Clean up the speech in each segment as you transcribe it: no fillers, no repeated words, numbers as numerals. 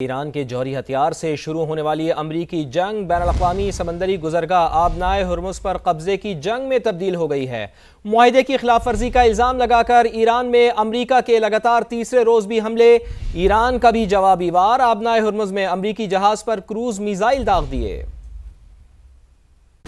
ایران کے جوہری ہتھیار سے شروع ہونے والی امریکی جنگ بین الاقوامی سمندری گزرگاہ آبنائے ہرمز پر قبضے کی جنگ میں تبدیل ہو گئی ہے۔ معاہدے کی خلاف ورزی کا الزام لگا کر ایران میں امریکہ کے لگاتار تیسرے روز بھی حملے۔ ایران کا بھی جوابی وار، آبنائے ہرمز میں امریکی جہاز پر کروز میزائل داغ دیے۔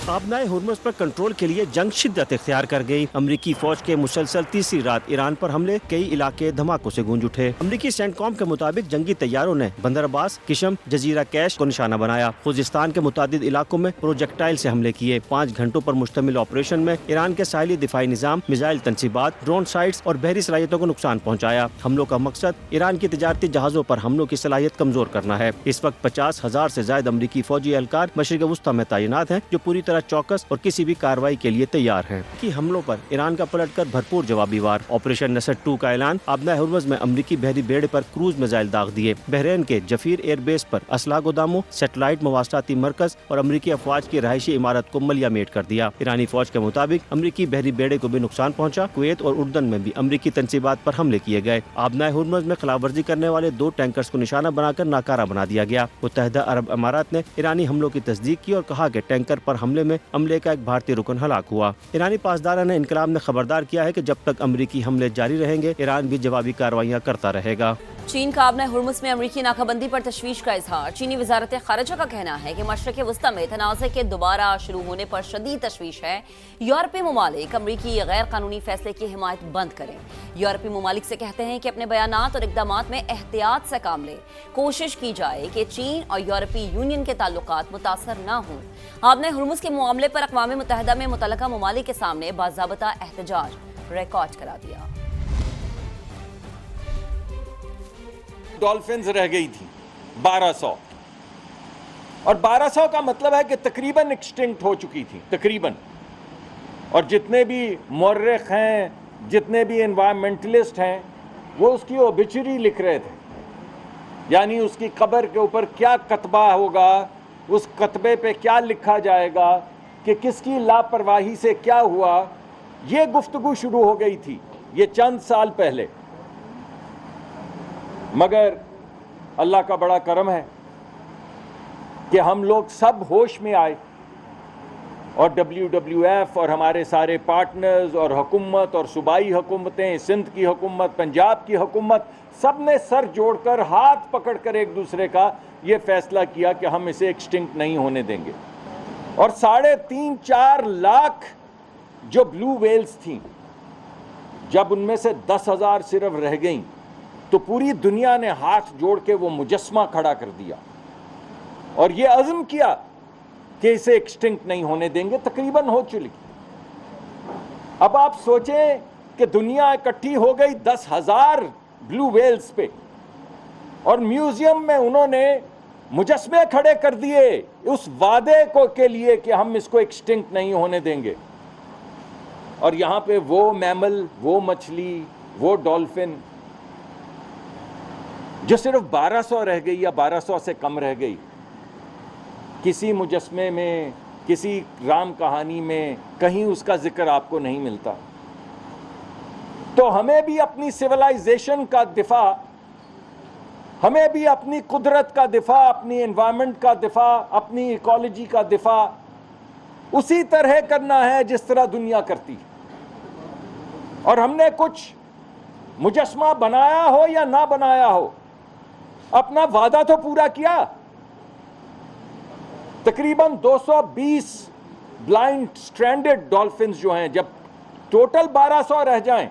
آبنائے ہرمز پر کنٹرول کے لیے جنگ شدت اختیار کر گئی۔ امریکی فوج کے مسلسل تیسری رات ایران پر حملے، کئی علاقے دھماکوں سے گونج اٹھے۔ امریکی سینٹ کام کے مطابق جنگی طیاروں نے بندر عباس، کشم، جزیرہ کیش کو نشانہ بنایا۔ خوزستان کے متعدد علاقوں میں پروجیکٹائل سے حملے کیے۔ 5 گھنٹوں پر مشتمل آپریشن میں ایران کے ساحلی دفاعی نظام، میزائل تنصیبات، ڈرون سائٹس اور بحری صلاحیتوں کو نقصان پہنچایا۔ حملوں کا مقصد ایران کی تجارتی جہازوں پر حملوں کی صلاحیت کمزور کرنا ہے۔ اس وقت 50,000 سے زائد امریکی فوجی اہلکار مشرق وسطی میں تعینات ہیں، جو پوری طرح چوکس اور کسی بھی کارروائی کے لیے تیار ہیں۔ کی حملوں پر ایران کا پلٹ کر بھرپور جوابی وار۔ آپریشن نصر 2 کا اعلان، آبنائے ہرمز میں امریکی بحری بیڑے پر کروز میزائل داغ دیے۔ بحرین کے جفیر ایئر بیس پر اسلحہ گوداموں، سیٹلائٹ مواصلاتی مرکز اور امریکی افواج کی رہائشی عمارت کو ملیہ میٹ کر دیا۔ ایرانی فوج کے مطابق امریکی بحری بیڑے کو بھی نقصان پہنچا۔ کویت اور اردن میں بھی امریکی تنصیبات پر حملے کیے گئے۔ آبنائے ہرمز میں خلاف ورزی کرنے والے 2 ٹینکرز کو نشانہ بنا کر ناکارہ بنا دیا گیا۔ متحدہ عرب امارات نے ایرانی حملوں کی تصدیق کی اور کہا کہ ٹینکر پر حملے میں عملے کا ایک بھارتی رکن ہلاک ہوا۔ ایرانی پاسداران انقلاب نے خبردار کیا ہے کہ جب تک امریکی حملے جاری رہیں گے، ایران بھی جوابی کارروائیاں کرتا رہے گا۔ چین کا آبنائے ہرمز میں امریکی ناکہ بندی پر تشویش کا اظہار۔ چینی وزارت خارجہ کا کہنا ہے کہ مشرق وسطی میں تنازع کے دوبارہ شروع ہونے پر شدید تشویش ہے۔ یورپی ممالک امریکی غیر قانونی فیصلے کی حمایت بند کریں۔ یورپی ممالک سے کہتے ہیں کہ اپنے بیانات اور اقدامات میں احتیاط سے کام لیں۔ کوشش کی جائے کہ چین اور یورپی یونین کے تعلقات متاثر نہ ہوں۔ آبنائے ہرمز کے معاملے پر اقوام متحدہ میں متعلقہ ممالک کے سامنے باضابطہ احتجاج ریکارڈ کرا دیا۔ ڈالفنز رہ گئی تھی 1200 اور 1200 کا مطلب ہے کہ تقریباً ایکسٹنکٹ ہو چکی تھی تقریباً۔ اور جتنے بھی مورخ ہیں، جتنے بھی انوائرمنٹلسٹ ہیں، وہ اس کی اوبیچری لکھ رہے تھے، یعنی اس کی قبر کے اوپر کیا کتبہ ہوگا، اس کتبے پہ کیا لکھا جائے گا کہ کس کی لاپرواہی سے کیا ہوا۔ یہ گفتگو شروع ہو گئی تھی یہ چند سال پہلے، مگر اللہ کا بڑا کرم ہے کہ ہم لوگ سب ہوش میں آئے، اور WWF اور ہمارے سارے پارٹنرز اور حکومت اور صوبائی حکومتیں، سندھ کی حکومت، پنجاب کی حکومت، سب نے سر جوڑ کر ہاتھ پکڑ کر ایک دوسرے کا یہ فیصلہ کیا کہ ہم اسے ایکسٹنکٹ نہیں ہونے دیں گے۔ اور 3.5-4 لاکھ جو بلو ویلز تھیں، جب ان میں سے 10,000 صرف رہ گئیں تو پوری دنیا نے ہاتھ جوڑ کے وہ مجسمہ کھڑا کر دیا اور یہ عزم کیا کہ اسے ایکسٹنکٹ نہیں ہونے دیں گے۔ تقریباً ہو چلی۔ اب آپ سوچیں کہ دنیا اکٹھی ہو گئی 10,000 بلو ویلز پہ، اور میوزیم میں انہوں نے مجسمے کھڑے کر دیے اس وعدے کو کے لیے کہ ہم اس کو ایکسٹنکٹ نہیں ہونے دیں گے۔ اور یہاں پہ وہ میمل، وہ مچھلی، وہ ڈولفن جو صرف 1200 رہ گئی یا 1200 سے کم رہ گئی، کسی مجسمے میں، کسی رام کہانی میں کہیں اس کا ذکر آپ کو نہیں ملتا۔ تو ہمیں بھی اپنی سیولائزیشن کا دفاع، ہمیں بھی اپنی قدرت کا دفاع، اپنی انوائرمنٹ کا دفاع، اپنی ایکالوجی کا دفاع اسی طرح کرنا ہے جس طرح دنیا کرتی۔ اور ہم نے کچھ مجسمہ بنایا ہو یا نہ بنایا ہو، اپنا وعدہ تو پورا کیا۔ تقریباً 220 بلائنڈ سٹرینڈڈ ڈالفنز جو ہیں، جب ٹوٹل 1200 رہ جائیں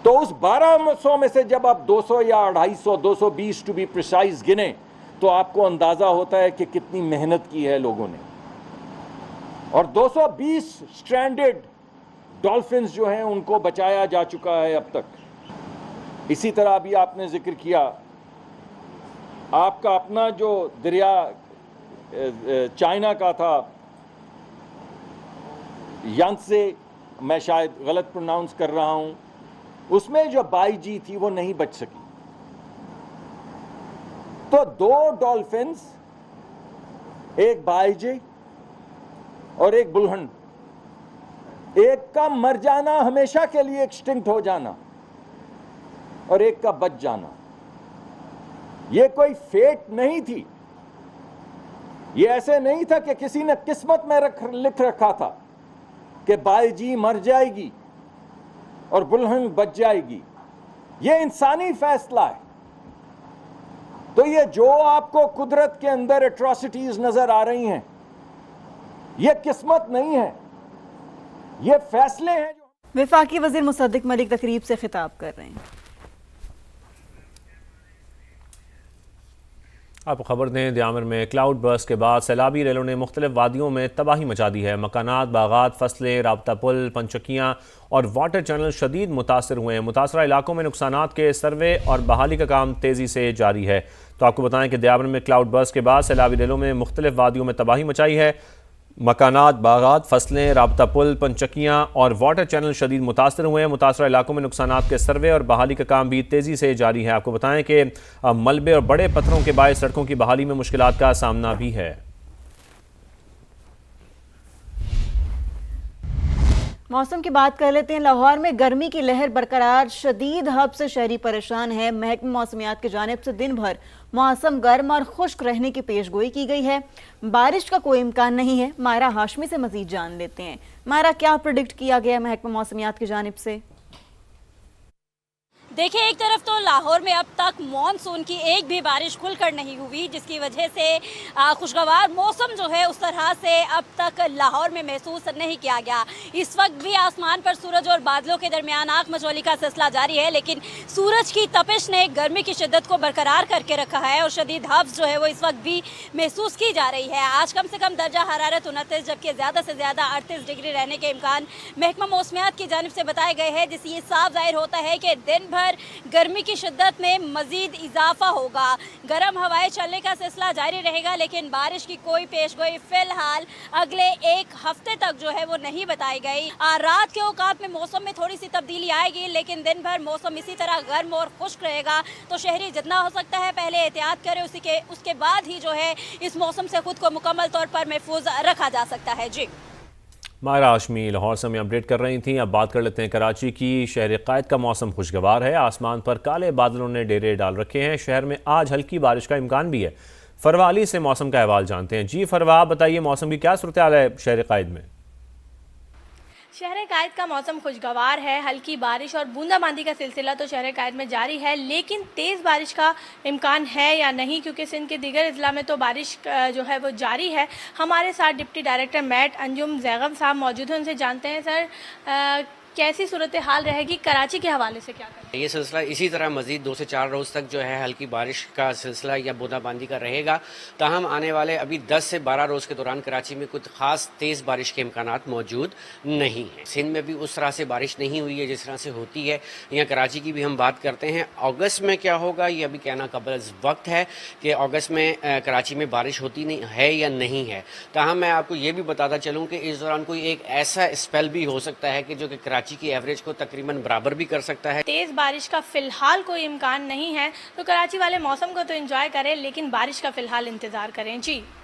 تو اس 1200 میں سے جب آپ 200 یا 250 220 ٹو بی پریسائز گنیں تو آپ کو اندازہ ہوتا ہے کہ کتنی محنت کی ہے لوگوں نے۔ اور 220 سٹرینڈڈ ڈالفنز جو ہیں ان کو بچایا جا چکا ہے اب تک۔ اسی طرح ابھی آپ نے ذکر کیا، آپ کا اپنا جو دریا چائنا کا تھا، یانتزے، میں شاید غلط پروناؤنس کر رہا ہوں، اس میں جو بائی جی تھی وہ نہیں بچ سکی۔ تو 2 ڈالفنز، ایک بائی جی اور ایک بلہن، ایک کا مر جانا، ہمیشہ کے لیے ایکسٹنکٹ ہو جانا، اور ایک کا بچ جانا، یہ کوئی فیٹ نہیں تھی، یہ ایسے نہیں تھا کہ کسی نے قسمت میں لکھ رکھا تھا کہ بائی جی مر جائے گی اور بلہن بچ جائے گی. یہ انسانی فیصلہ ہے. تو یہ جو آپ کو قدرت کے اندر ایٹراسٹیز نظر آ رہی ہیں، یہ قسمت نہیں ہے، یہ فیصلے ہیں. وفاقی وزیر مصدق ملک تقریب سے خطاب کر رہے ہیں. آپ کو خبر دیں، دیامر میں کلاؤڈ برسٹ کے بعد سیلابی ریلوں نے مختلف وادیوں میں تباہی مچا دی ہے. مکانات، باغات، فصلیں، رابطہ پل، پنچکیاں اور واٹر چینل شدید متاثر ہوئے ہیں. متاثرہ علاقوں میں نقصانات کے سروے اور بحالی کا کام تیزی سے جاری ہے. تو آپ کو بتائیں کہ دیامر میں کلاؤڈ برسٹ کے بعد سیلابی ریلوں میں مختلف وادیوں میں تباہی مچائی ہے. مکانات، باغات، فصلیں، رابطہ پل، پنچکیاں اور واٹر چینل شدید متاثر ہوئے ہیں. متاثرہ علاقوں میں نقصانات کے سروے اور بحالی کا کام بھی تیزی سے جاری ہے. آپ کو بتائیں کہ ملبے اور بڑے پتھروں کے باعث سڑکوں کی بحالی میں مشکلات کا سامنا بھی ہے. موسم کی بات کر لیتے ہیں. لاہور میں گرمی کی لہر برقرار، شدید ہب سے شہری پریشان ہے. محکمہ موسمیات کی جانب سے دن بھر موسم گرم اور خشک رہنے کی پیش گوئی کی گئی ہے. بارش کا کوئی امکان نہیں ہے. مائرہ ہاشمی سے مزید جان لیتے ہیں. مائرہ، کیا پریڈکٹ کیا گیا ہے محکمہ موسمیات کی جانب سے؟ دیکھیں، ایک طرف تو لاہور میں اب تک مانسون کی ایک بھی بارش کھل کر نہیں ہوئی، جس کی وجہ سے خوشگوار موسم جو ہے اس طرح سے اب تک لاہور میں محسوس نہیں کیا گیا. اس وقت بھی آسمان پر سورج اور بادلوں کے درمیان آنکھ مچولی کا سلسلہ جاری ہے، لیکن سورج کی تپش نے گرمی کی شدت کو برقرار کر کے رکھا ہے اور شدید ہبس جو ہے وہ اس وقت بھی محسوس کی جا رہی ہے. آج کم سے کم درجہ حرارت 29 جبکہ زیادہ سے زیادہ 38 ڈگری رہنے کے امکان محکمہ موسمیات کی جانب سے بتائے گئے ہیں، جس سے یہ صاف ظاہر ہوتا ہے کہ دن بھر گرمی کی شدت میں مزید اضافہ ہوگا. گرم ہوائیں چلنے کا سلسلہ جاری رہے گا، لیکن بارش کی کوئی پیش گوئی فی الحال اگلے ایک ہفتے تک جو ہے وہ نہیں بتائی گئی. رات کے اوقات میں موسم میں تھوڑی سی تبدیلی آئے گی، لیکن دن بھر موسم اسی طرح گرم اور خشک رہے گا. تو شہری جتنا ہو سکتا ہے پہلے احتیاط کرے، اس کے بعد ہی جو ہے اس موسم سے خود کو مکمل طور پر محفوظ رکھا جا سکتا ہے. جی مائرہ ہاشمی لاہور سے ہمیں اپڈیٹ کر رہی تھیں. اب بات کر لیتے ہیں کراچی کی. شہر قائد کا موسم خوشگوار ہے. آسمان پر کالے بادلوں نے ڈیرے ڈال رکھے ہیں. شہر میں آج ہلکی بارش کا امکان بھی ہے. فروا علی سے موسم کا احوال جانتے ہیں. جی فروا، آپ بتائیے موسم کی کیا صورتحال ہے شہر قائد میں؟ شہر قائد کا موسم خوشگوار ہے. ہلکی بارش اور بوندا باندی کا سلسلہ تو شہر قائد میں جاری ہے، لیکن تیز بارش کا امکان ہے یا نہیں، کیونکہ سندھ کے دیگر اضلاع میں تو بارش جو ہے وہ جاری ہے. ہمارے ساتھ ڈپٹی ڈائریکٹر میٹ انجم زیغم صاحب موجود ہیں، ان سے جانتے ہیں سر کیسی صورتحال رہے گی کراچی کے حوالے سے، کیا کریں؟ یہ سلسلہ اسی طرح مزید 2 سے 4 روز تک جو ہے ہلکی بارش کا سلسلہ یا بوندا باندی کا رہے گا. تاہم آنے والے ابھی 10 سے 12 روز کے دوران کراچی میں کچھ خاص تیز بارش کے امکانات موجود نہیں ہیں. سندھ میں بھی اس طرح سے بارش نہیں ہوئی ہے جس طرح سے ہوتی ہے. یہاں کراچی کی بھی ہم بات کرتے ہیں. اگست میں کیا ہوگا یہ ابھی کہنا قبل از وقت ہے کہ اگست میں کراچی میں بارش ہوتی نہیں ہے یا نہیں ہے. تاہم میں آپ کو یہ بھی بتاتا چلوں کہ اس دوران کوئی ایک ایسا اسپیل بھی ہو سکتا ہے کہ جو کہ کراچی کی ایوریج کو تقریباً برابر بھی کر سکتا ہے. تیز بارش کا فی الحال کوئی امکان نہیں ہے، تو کراچی والے موسم کو تو انجوائے کریں، لیکن بارش کا فی الحال انتظار کریں. جی